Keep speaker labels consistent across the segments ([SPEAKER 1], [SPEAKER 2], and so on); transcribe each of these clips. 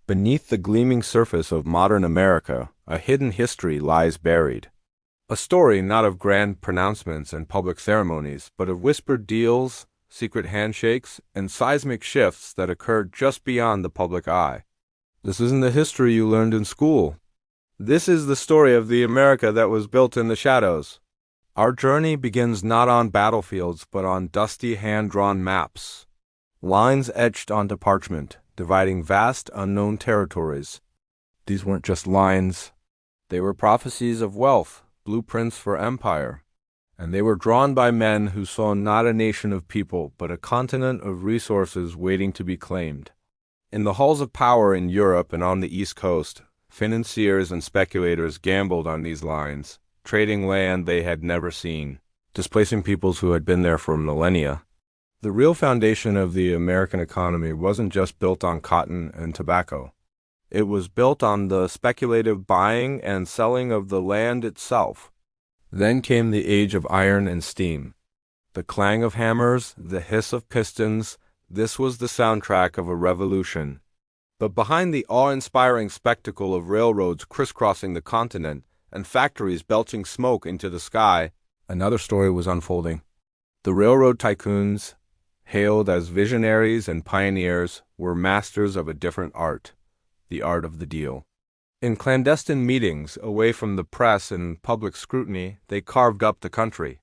[SPEAKER 1] Beneath the gleaming surface of modern America, a hidden history lies buried. A story not of grand pronouncements and public ceremonies, but of whispered deals, secret handshakes, and seismic shifts that occurred just beyond the public eye. This isn't the history you learned in school. This is the story of the America that was built in the shadows. Our journey begins not on battlefields, but on dusty hand-drawn maps. Lines etched onto parchment, dividing vast, unknown territories. These weren't just lines. They were prophecies of wealth, blueprints for empire. And they were drawn by men who saw not a nation of people, but a continent of resources waiting to be claimed. In the halls of power in Europe and on the East Coast, financiers and speculators gambled on these lines, trading land they had never seen, displacing peoples who had been there for millennia. The real foundation of the American economy wasn't just built on cotton and tobacco. It was built on the speculative buying and selling of the land itself. Then came the age of iron and steam. The clang of hammers, the hiss of pistons, this was the soundtrack of a revolution. But behind the awe-inspiring spectacle of railroads crisscrossing the continent and factories belching smoke into the sky, another story was unfolding. The railroad tycoons, hailed as visionaries and pioneers, were masters of a different art, the art of the deal. In clandestine meetings, away from the press and public scrutiny, they carved up the country.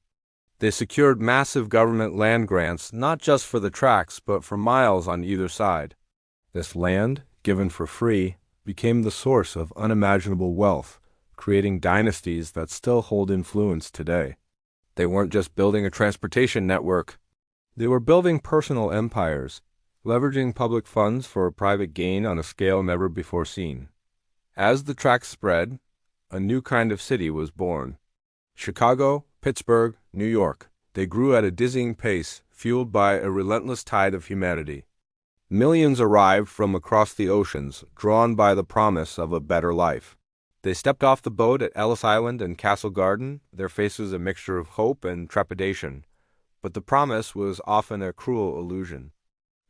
[SPEAKER 1] They secured massive government land grants, not just for the tracks, but for miles on either side. This land, given for free, became the source of unimaginable wealth, creating dynasties that still hold influence today. They weren't just building a transportation network. They were building personal empires, leveraging public funds for private gain on a scale never before seen. As the tracks spread, a new kind of city was born. Chicago, Pittsburgh, New York. They grew at a dizzying pace, fueled by a relentless tide of humanity. Millions arrived from across the oceans, drawn by the promise of a better life. They stepped off the boat at Ellis Island and Castle Garden, their faces a mixture of hope and trepidation. But the promise was often a cruel illusion.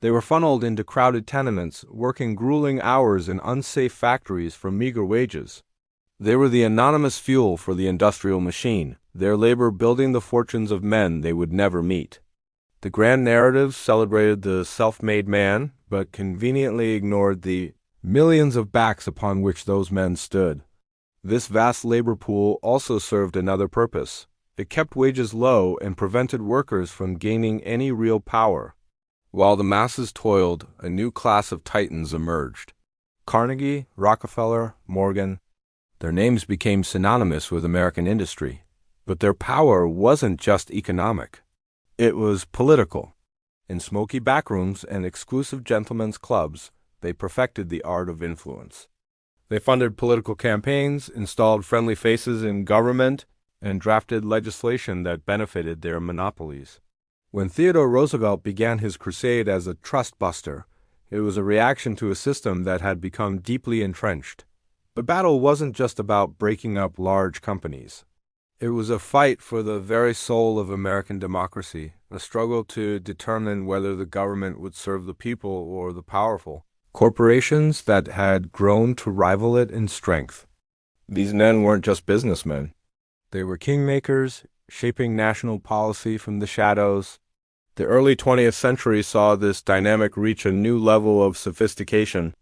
[SPEAKER 1] They were funneled into crowded tenements, working grueling hours in unsafe factories for meager wages. They were the anonymous fuel for the industrial machine, their labor building the fortunes of men they would never meet. The grand narratives celebrated the self-made man, but conveniently ignored the millions of backs upon which those men stood. This vast labor pool also served another purpose. It kept wages low and prevented workers from gaining any real power. While the masses toiled, a new class of titans emerged. Carnegie, Rockefeller, Morgan. Their names became synonymous with American industry. But their power wasn't just economic. It was political. In smoky backrooms and exclusive gentlemen's clubs, they perfected the art of influence. They funded political campaigns, installed friendly faces in government, and drafted legislation that benefited their monopolies. When Theodore Roosevelt began his crusade as a trust buster, it was a reaction to a system that had become deeply entrenched. The battle wasn't just about breaking up large companies. It was a fight for the very soul of American democracy, a struggle to determine whether the government would serve the people or the powerful, corporations that had grown to rival it in strength. These men weren't just businessmen. They were kingmakers, shaping national policy from the shadows. The early 20th century saw this dynamic reach a new level of sophistication.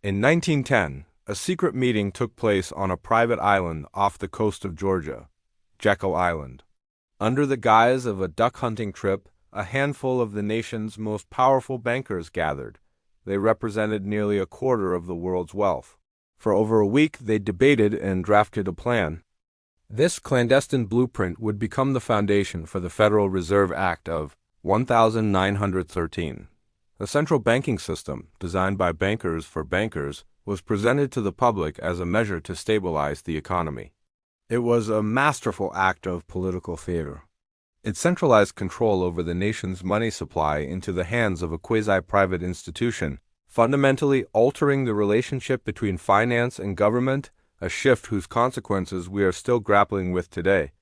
[SPEAKER 1] In 1910, a secret meeting took place on a private island off the coast of Georgia, Jekyll Island. Under the guise of a duck-hunting trip, a handful of the nation's most powerful bankers gathered. They represented nearly a quarter of the world's wealth. For over a week, they debated and drafted a plan. This clandestine blueprint would become the foundation for the Federal Reserve Act of 1913. The central banking system, designed by bankers for bankers, was presented to the public as a measure to stabilize the economy. It was a masterful act of political theater. It centralized control over the nation's money supply into the hands of a quasi-private institution, fundamentally altering the relationship between finance and government, a shift whose consequences we are still grappling with today.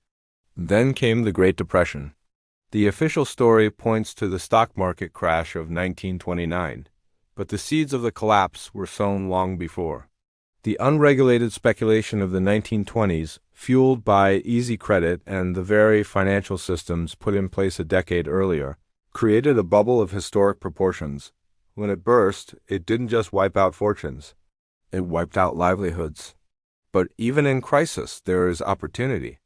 [SPEAKER 1] Then came the Great Depression. The official story points to the stock market crash of 1929, but the seeds of the collapse were sown long before. The unregulated speculation of the 1920s, fueled by easy credit and the very financial systems put in place a decade earlier, created a bubble of historic proportions. When it burst, it didn't just wipe out fortunes. It wiped out livelihoods. But even in crisis, there is opportunity.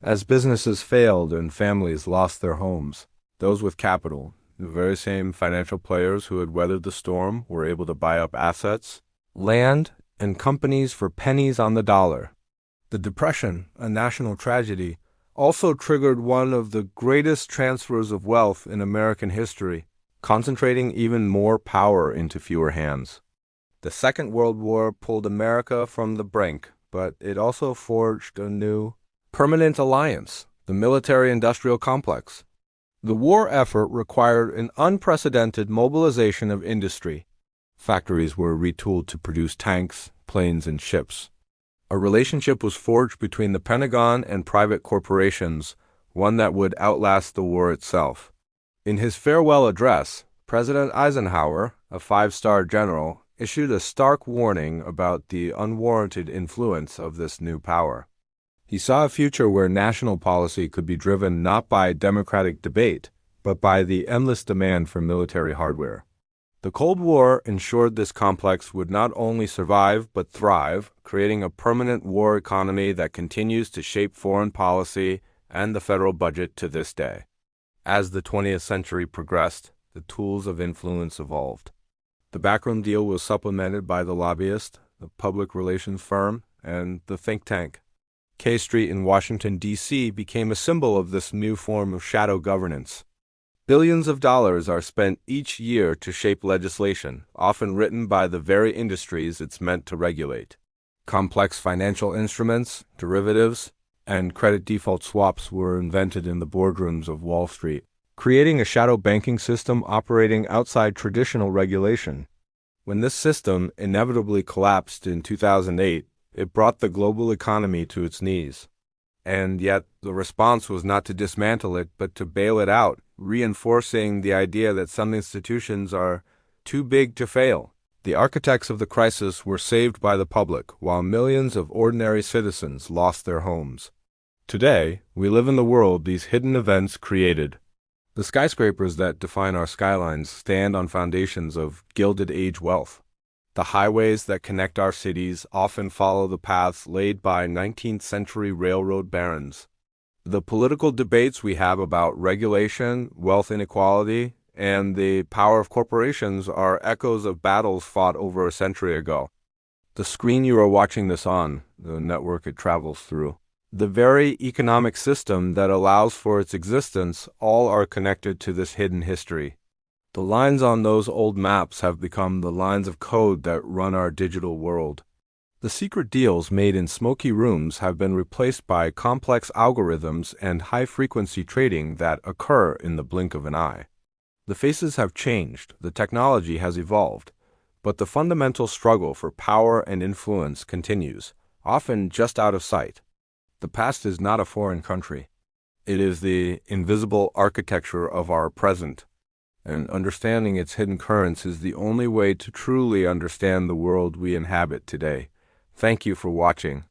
[SPEAKER 1] As businesses failed and families lost their homes, those with capital, the very same financial players who had weathered the storm, were able to buy up assets, land, and companies for pennies on the dollar. The Depression, a national tragedy, also triggered one of the greatest transfers of wealth in American history, concentrating even more power into fewer hands. The Second World War pulled America from the brink, but it also forged a new, permanent alliance, the military-industrial complex. The war effort required an unprecedented mobilization of industry. Factories were retooled to produce tanks, planes, and ships. A relationship was forged between the Pentagon and private corporations, one that would outlast the war itself. In his farewell address, President Eisenhower, a five-star general, issued a stark warning about the unwarranted influence of this new power. He saw a future where national policy could be driven not by democratic debate, but by the endless demand for military hardware. The Cold War ensured this complex would not only survive but thrive, creating a permanent war economy that continues to shape foreign policy and the federal budget to this day. As the 20th century progressed, the tools of influence evolved. The backroom deal was supplemented by the lobbyist, the public relations firm, and the think tank. K Street in Washington, D.C. became a symbol of this new form of shadow governance. Billions of dollars are spent each year to shape legislation, often written by the very industries it's meant to regulate. Complex financial instruments, derivatives, and credit default swaps were invented in the boardrooms of Wall Street, creating a shadow banking system operating outside traditional regulation. When this system inevitably collapsed in 2008, it brought the global economy to its knees. And yet, the response was not to dismantle it, but to bail it out, reinforcing the idea that some institutions are too big to fail. The architects of the crisis were saved by the public, while millions of ordinary citizens lost their homes. Today, we live in the world these hidden events created. The skyscrapers that define our skylines stand on foundations of Gilded Age wealth. The highways that connect our cities often follow the paths laid by 19th century railroad barons. The political debates we have about regulation, wealth inequality, and the power of corporations are echoes of battles fought over a century ago. The screen you are watching this on, the network it travels through, the very economic system that allows for its existence, all are connected to this hidden history. The lines on those old maps have become the lines of code that run our digital world. The secret deals made in smoky rooms have been replaced by complex algorithms and high-frequency trading that occur in the blink of an eye. The faces have changed, the technology has evolved, but the fundamental struggle for power and influence continues, often just out of sight. The past is not a foreign country. It is the invisible architecture of our present, and understanding its hidden currents is the only way to truly understand the world we inhabit today. Thank you for watching.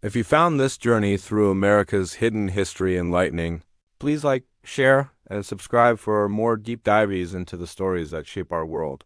[SPEAKER 1] If you found this journey through America's hidden history enlightening, please like, share, and subscribe for more deep dives into the stories that shape our world.